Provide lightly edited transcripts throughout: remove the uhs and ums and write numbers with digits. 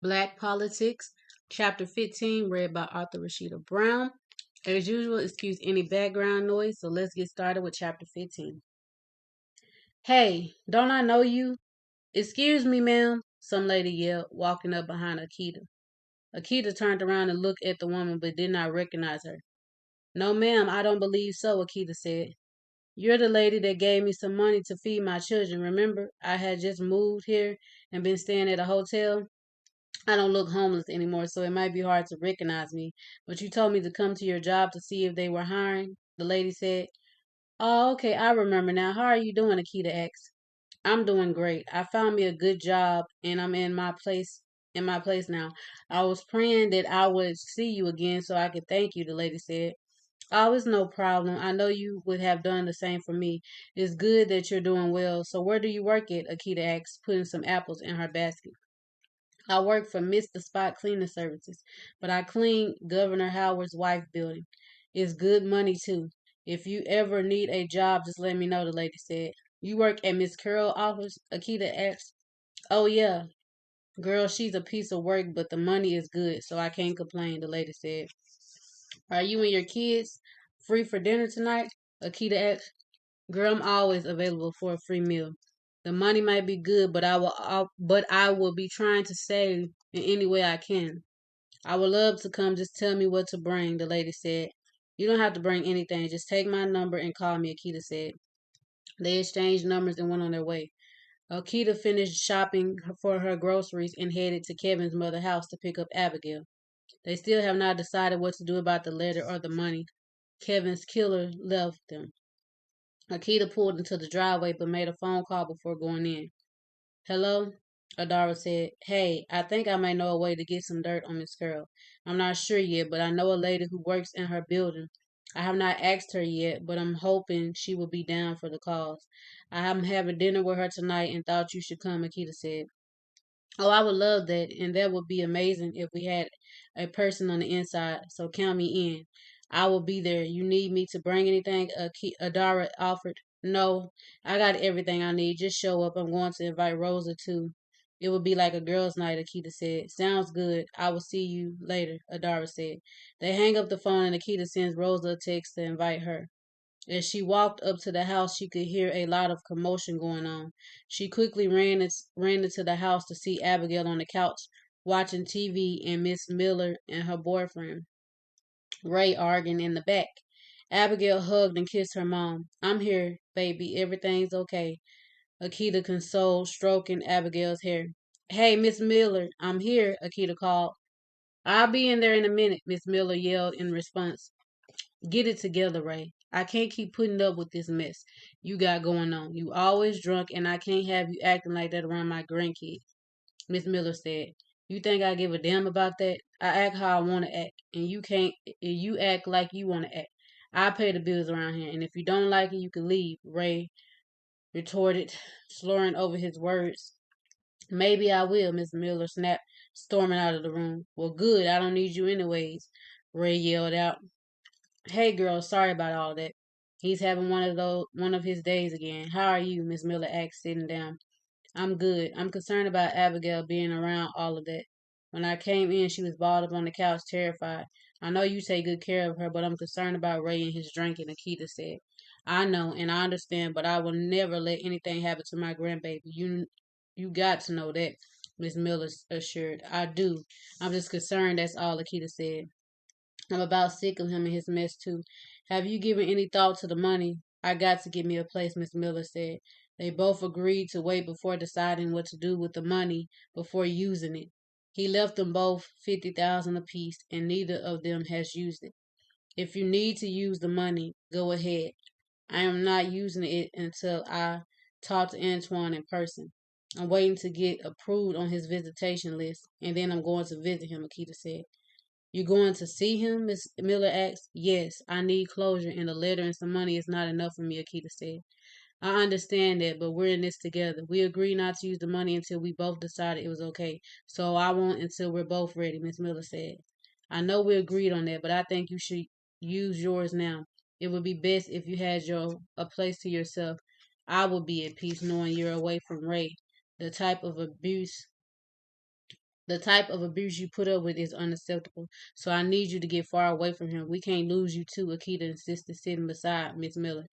Black Politics, Chapter 15, read by Arthur Rashida Brown. As usual, excuse any background noise, so let's get started with Chapter 15. Hey, don't I know you? Excuse me, ma'am, some lady yelled, walking up behind Akita. Akita turned around and looked at the woman but did not recognize her. No, ma'am, I don't believe so, Akita said. You're the lady that gave me some money to feed my children, remember? I had just moved here and been staying at a hotel. I don't look homeless anymore, so it might be hard to recognize me. But you told me to come to your job to see if they were hiring, the lady said. Oh, okay, I remember now. How are you doing, Akita asked. I'm doing great. I found me a good job and I'm in my place now. I was praying that I would see you again so I could thank you, the lady said. Oh, it's no problem. I know you would have done the same for me. It's good that you're doing well. So where do you work at? Akita asked, putting some apples in her basket. I work for Mr. Spot Cleaning Services, but I clean Governor Howard's wife building. It's good money too. If you ever need a job, just let me know, the lady said. You work at Miss Carroll's office? Akita asked. Oh yeah. Girl, she's a piece of work, but the money is good, so I can't complain, the lady said. Are you and your kids free for dinner tonight? Akita asked. Girl, I'm always available for a free meal. The money might be good, but I will be trying to save in any way I can. I would love to come. Just tell me what to bring, the lady said. You don't have to bring anything. Just take my number and call me, Akita said. They exchanged numbers and went on their way. Akita finished shopping for her groceries and headed to Kevin's mother's house to pick up Abigail. They still have not decided what to do about the letter or the money. Kevin's killer left them. Akita pulled into the driveway but made a phone call before going in. Hello? Adara said, Hey, I think I might know a way to get some dirt on Miss Carroll. I'm not sure yet, but I know a lady who works in her building. I have not asked her yet, but I'm hoping she will be down for the cause. I am having dinner with her tonight and thought you should come, Akita said. Oh, I would love that, and that would be amazing if we had a person on the inside. So count me in. I will be there. You need me to bring anything? Adara offered. No, I got everything I need. Just show up. I'm going to invite Rosa too. It would be like a girls' night, Akita said. Sounds good. I will see you later, Adara said. They hang up the phone and Akita sends Rosa a text to invite her. As she walked up to the house, she could hear a lot of commotion going on. She quickly ran into the house to see Abigail on the couch watching TV and Miss Miller and her boyfriend, Ray, arguing in the back. Abigail hugged and kissed her mom. I'm here, baby. Everything's okay. Akita consoled, stroking Abigail's hair. Hey, Miss Miller, I'm here, Akita called. I'll be in there in a minute, Miss Miller yelled in response. Get it together, Ray. I can't keep putting up with this mess you got going on. You always drunk, and I can't have you acting like that around my grandkids. Miss Miller said. You think I give a damn about that? I act how I want to act, and you can't. And you act like you want to act. I pay the bills around here, and if you don't like it, you can leave. Ray retorted, slurring over his words. Maybe I will, Miss Miller snapped, storming out of the room. Well, good. I don't need you anyways. Ray yelled out. Hey girl, sorry about all that. He's having one of his days again. How are you? Miss Miller asked, sitting down. I'm good. I'm concerned about Abigail being around all of that. When I came in, she was balled up on the couch, terrified. I know you take good care of her, but I'm concerned about Ray and his drinking, Akita said. I know, and I understand, but I will never let anything happen to my grandbaby. You got to know that, Miss Miller assured. I do. I'm just concerned, that's all, Akita said. I'm about sick of him and his mess too. Have you given any thought to the money? I got to get me a place, Miss Miller said. They both agreed to wait before deciding what to do with the money before using it. He left them both 50,000 apiece, and neither of them has used it. If you need to use the money, go ahead. I am not using it until I talk to Antoine in person. I'm waiting to get approved on his visitation list, and then I'm going to visit him, Akita said. You going to see him? Miss Miller asked. Yes, I need closure, and a letter and some money is not enough for me, Akita said. I understand that, but we're in this together. We agreed not to use the money until we both decided it was okay. So I won't until we're both ready, Miss Miller said. I know we agreed on that, but I think you should use yours now. It would be best if you had your a place to yourself. I would be at peace knowing you're away from Ray. The type of abuse The type of abuse you put up with is unacceptable, so I need you to get far away from him. We can't lose you too, Akita insisted, sitting beside Miss Miller.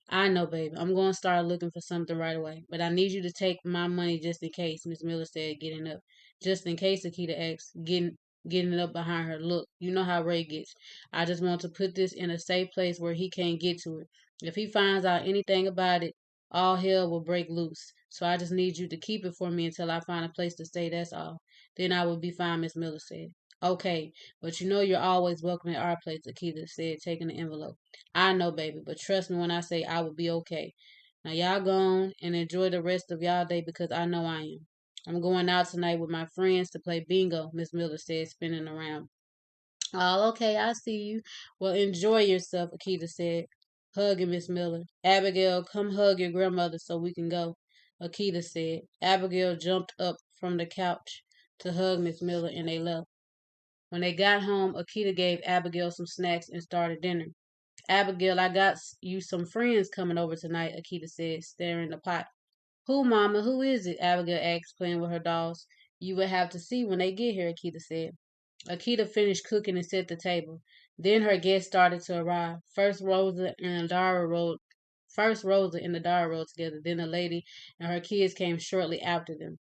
I know, baby. I'm going to start looking for something right away. But I need you to take my money just in case, Miss Miller said, getting up. Just in case, Akita asked, getting up behind her. Look, you know how Ray gets. I just want to put this in a safe place where he can't get to it. If he finds out anything about it, all hell will break loose. So I just need you to keep it for me until I find a place to stay, that's all. Then I will be fine, Miss Miller said. Okay, but you know you're always welcome at our place, Akita said, taking the envelope. I know, baby, but trust me when I say I will be okay. Now y'all go on and enjoy the rest of y'all day because I know I am. I'm going out tonight with my friends to play bingo, Miss Miller said, spinning around. Oh, okay, I see you. Well, enjoy yourself, Akita said, hugging Miss Miller. Abigail, come hug your grandmother so we can go, Akita said. Abigail jumped up from the couch to hug Miss Miller and they left. When they got home, Akita gave Abigail some snacks and started dinner. Abigail, I got you some friends coming over tonight, Akita said, stirring the pot. Who, Mama? Who is it? Abigail asked, playing with her dolls. You will have to see when they get here, Akita said. Akita finished cooking and set the table. Then her guests started to arrive. First Rosa and Adara rode together. Then the lady and her kids came shortly after them.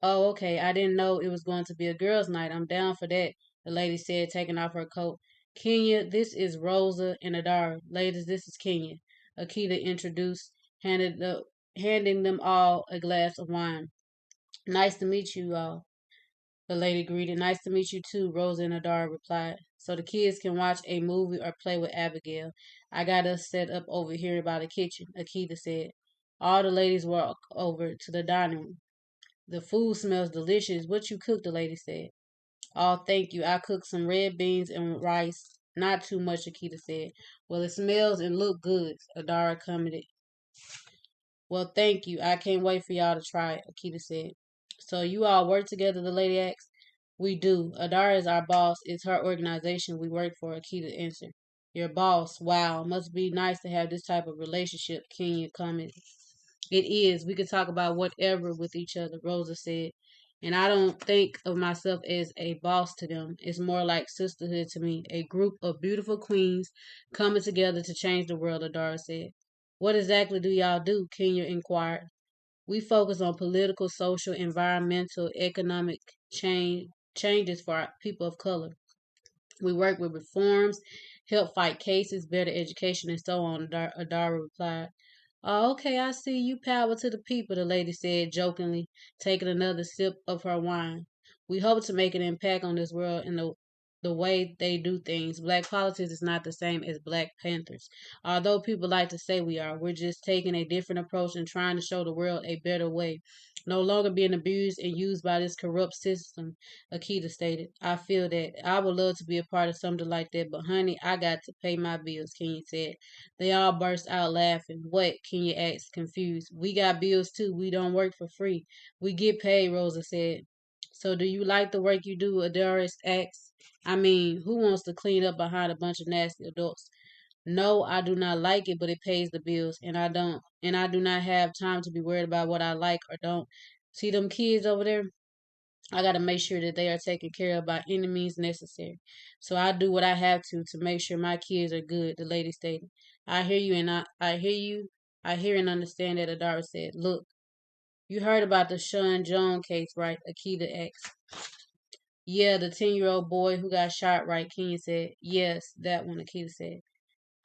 Oh, okay. I didn't know it was going to be a girls' night. I'm down for that, the lady said, taking off her coat. Kenya, this is Rosa and Adara. Ladies, this is Kenya. Akita introduced, handing them all a glass of wine. Nice to meet you all, the lady greeted. Nice to meet you too, Rosa and Adara replied. So the kids can watch a movie or play with Abigail. I got us set up over here by the kitchen, Akita said. All the ladies walked over to the dining room. The food smells delicious. What you cooked, the lady said. Oh, thank you. I cooked some red beans and rice. Not too much, Akita said. Well, it smells and look good, Adara commented. Well, thank you. I can't wait for y'all to try it, Akita said. So you all work together, the lady asked. We do. Adara is our boss. It's her organization we work for, Akita answered. Your boss. Wow. Must be nice to have this type of relationship, Kenya commented. It is. We can talk about whatever with each other, Rosa said. And I don't think of myself as a boss to them. It's more like sisterhood to me. A group of beautiful queens coming together to change the world, Adara said. What exactly do y'all do? Kenya inquired. We focus on political, social, environmental, economic changes for our people of color. We work with reforms, help fight cases, better education, and so on, Adara replied. Oh, okay, I see you. Power to the people, the lady said jokingly, taking another sip of her wine. We hope to make an impact on this world in the way they do things. Black politics is not the same as Black Panthers. Although people like to say we are, we're just taking a different approach and trying to show the world a better way. No longer being abused and used by this corrupt system, Akita stated. I feel that. I would love to be a part of something like that, but honey, I got to pay my bills, Kenya said. They all burst out laughing. What? Kenya asked, confused. We got bills too. We don't work for free. We get paid, Rosa said. So do you like the work you do? Adoris asked. I mean, who wants to clean up behind a bunch of nasty adults? No, I do not like it, but it pays the bills, and I do not have time to be worried about what I like or don't. See them kids over there? I got to make sure that they are taken care of by any means necessary. So I do what I have to make sure my kids are good, the lady stated. I hear you and I hear you. I hear and understand that, Adara said. Look, you heard about the Sean Jones case, right? Akita asked. Yeah, the 10-year-old boy who got shot, right? Kenya said. Yes, that one, Akita said.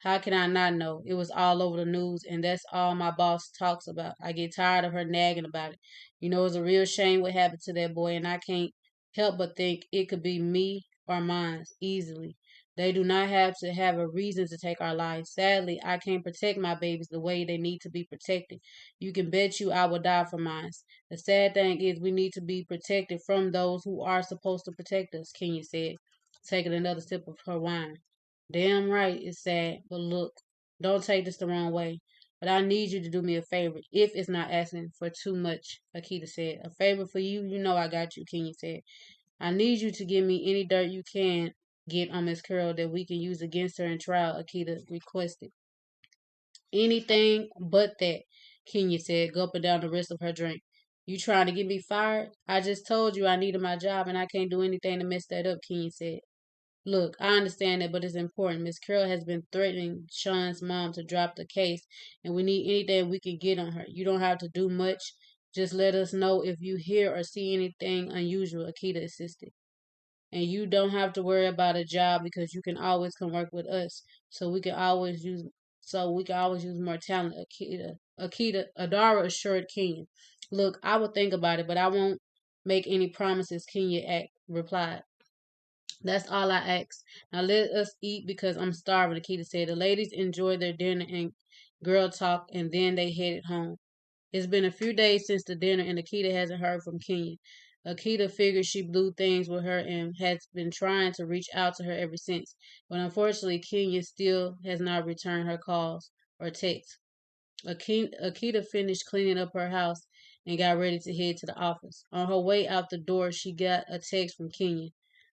How can I not know? It was all over the news, and that's all my boss talks about. I get tired of her nagging about it. You know, it's a real shame what happened to that boy, and I can't help but think it could be me or mine easily. They do not have to have a reason to take our lives. Sadly, I can't protect my babies the way they need to be protected. You can bet you I will die for mine. The sad thing is we need to be protected from those who are supposed to protect us, Kenya said, taking another sip of her wine. Damn right, it's sad. But look, don't take this the wrong way. But I need you to do me a favor, if it's not asking for too much, Akita said. A favor for you? You know I got you, Kenya said. I need you to give me any dirt you can get on Miss Curl that we can use against her in trial, Akita requested. Anything but that, Kenya said, gulping down the rest of her drink. You trying to get me fired? I just told you I needed my job and I can't do anything to mess that up, Kenya said. Look, I understand that, but it's important. Miss Carroll has been threatening Sean's mom to drop the case, and we need anything we can get on her. You don't have to do much. Just let us know if you hear or see anything unusual, Akita insisted. And you don't have to worry about a job because you can always come work with us. So we can always use more talent, Adara assured Kenya. Look, I will think about it, but I won't make any promises, replied. That's all I ask. Now let us eat because I'm starving, Akita said. The ladies enjoyed their dinner and girl talk, and then they headed home. It's been a few days since the dinner, and Akita hasn't heard from Kenya. Akita figures she blew things with her and has been trying to reach out to her ever since. But unfortunately, Kenya still has not returned her calls or texts. Akita finished cleaning up her house and got ready to head to the office. On her way out the door, she got a text from Kenya.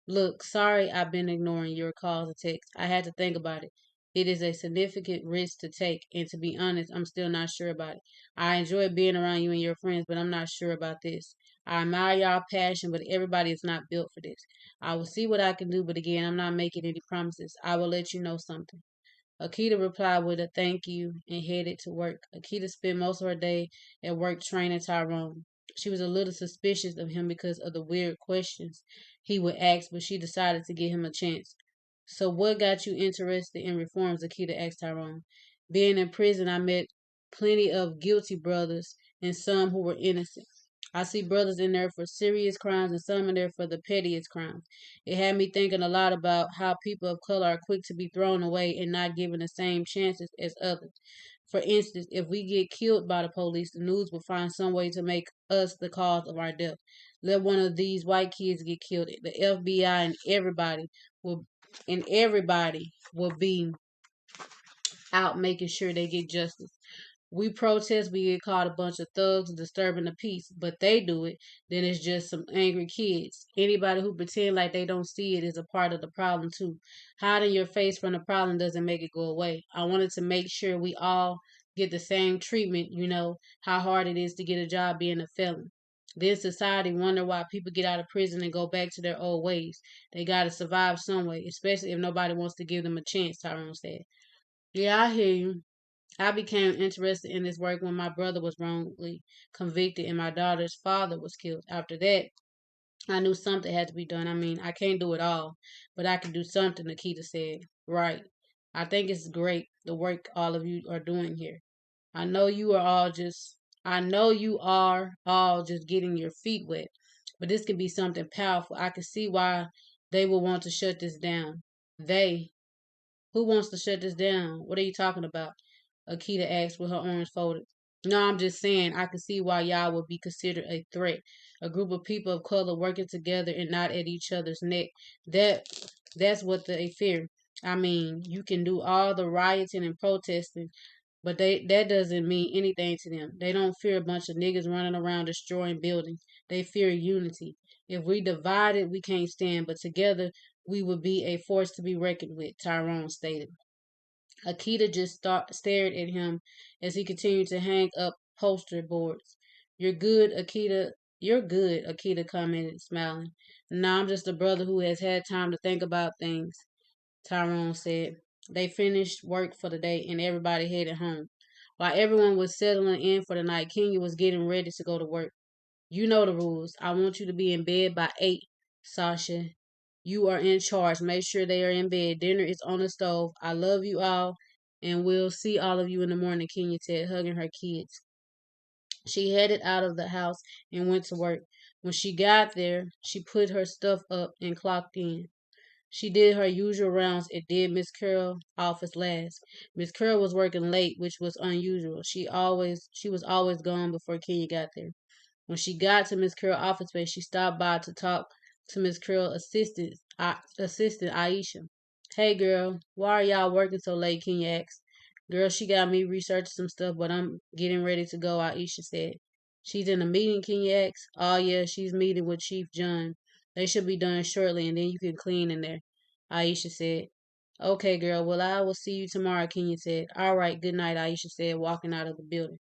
Look, sorry I've been ignoring your calls and texts. I had to think about it. It is a significant risk to take, and to be honest, I'm still not sure about it. I enjoy being around you and your friends, but I'm not sure about this. I admire y'all passion, but everybody is not built for this. I will see what I can do, but again, I'm not making any promises. I will let you know something. Akita replied with a thank you and headed to work. Akita spent most of her day at work training Tyrone. She was a little suspicious of him because of the weird questions he would ask, but she decided to give him a chance. So, what got you interested in reforms? Akita asked Tyrone. Being in prison, I met plenty of guilty brothers and some who were innocent. I see brothers in there for serious crimes and some in there for the pettiest crimes. It had me thinking a lot about how people of color are quick to be thrown away and not given the same chances as others. For instance, if we get killed by the police, the news will find some way to make us the cause of our death. Let one of these white kids get killed, the FBI will and everybody will be out making sure they get justice. We protest, we get called a bunch of thugs disturbing the peace, but they do it, then it's just some angry kids. Anybody who pretend like they don't see it is a part of the problem too. Hiding your face from the problem doesn't make it go away. I wanted to make sure we all get the same treatment, how hard it is to get a job being a felon. Then society wonder why people get out of prison and go back to their old ways. They gotta survive some way, especially if nobody wants to give them a chance, Tyrone said. Yeah, I hear you. I became interested in this work when my brother was wrongly convicted and my daughter's father was killed. After that, I knew something had to be done. I mean, I can't do it all, but I can do something, Nikita said. Right. I think it's great the work all of you are doing here. I know you are all just I know you are all just getting your feet wet, but this can be something powerful. I can see why they will want to shut this down. They who wants to shut this down? What are you talking about? Akita asked with her arms folded. No, I'm just saying I can see why y'all would be considered a threat. A group of people of color working together and not at each other's neck. That that's what they fear. I mean, you can do all the rioting and protesting, but that doesn't mean anything to them. They don't fear a bunch of niggas running around destroying buildings. They fear unity. If we divided, we can't stand, but together we would be a force to be reckoned with, Tyrone stated. Akita just stared at him as he continued to hang up poster boards. You're good, Akita. You're good, Akita commented, smiling. No, I'm just a brother who has had time to think about things, Tyrone said. They finished work for the day and everybody headed home. While everyone was settling in for the night, Kenya was getting ready to go to work. You know the rules. I want you to be in bed by 8, Sasha. You are in charge. Make sure they are in bed. Dinner is on the stove. I love you all, and we'll see all of you in the morning, Kenya said, hugging her kids. She headed out of the house and went to work. When she got there, she put her stuff up and clocked in. She did her usual rounds and did Miss Carroll's office last. Miss Carroll was working late, which was unusual. She was always gone before Kenya got there. When she got to Miss Carroll's office space, she stopped by to talk to Miss Carroll's assistant Aisha. Hey girl, why are y'all working so late? Kenya asked. Girl, she got me researching some stuff, but I'm getting ready to go, Aisha said. She's in a meeting, Kenya asked. Oh yeah, she's meeting with Chief John. They should be done shortly, and then you can clean in there, Aisha said. Okay, girl. Well, I will see you tomorrow, Kenya said. All right, good night, Aisha said, walking out of the building.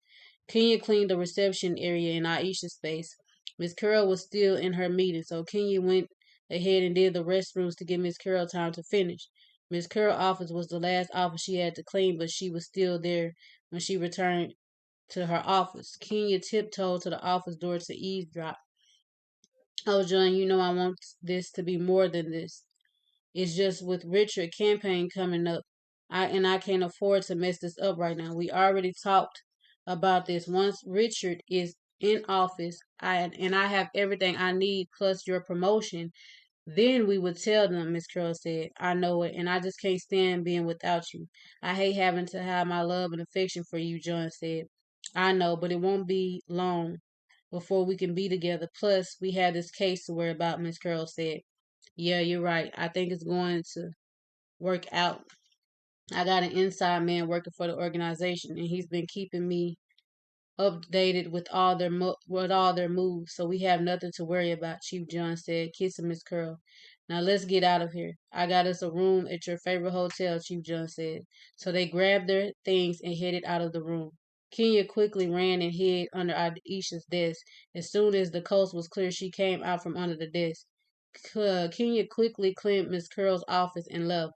Kenya cleaned the reception area in Aisha's space. Miss Carroll was still in her meeting, so Kenya went ahead and did the restrooms to give Miss Carroll time to finish. Miss Carroll's office was the last office she had to clean, but she was still there when she returned to her office. Kenya tiptoed to the office door to eavesdrop. Oh, John, you know I want this to be more than this. It's just with Richard campaign coming up, I can't afford to mess this up right now. We already talked about this. Once Richard is in office, I have everything I need plus your promotion. Then we would tell them, Miss Curl said. I know it, and I just can't stand being without you. I hate having to hide my love and affection for you, John said. I know, but it won't be long before we can be together. Plus, we have this case to worry about, Miss Curl said. Yeah, you're right. I think it's going to work out. I got an inside man working for the organization, and he's been keeping me updated with all their moves, so we have nothing to worry about. Chief John said, kissing Miss Curl. Now let's get out of here. I got us a room at your favorite hotel, Chief John said. So they grabbed their things and headed out of the room. Kenya quickly ran and hid under Aisha's desk. As soon as the coast was clear, she came out from under the desk. Kenya quickly cleaned Miss Curl's office and left.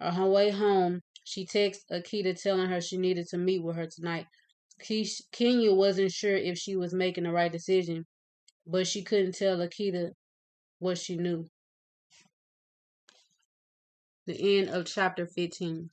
On her way home, she texted Akita telling her she needed to meet with her tonight. Kenya wasn't sure if she was making the right decision, but she couldn't tell Akita what she knew. The end of chapter 15.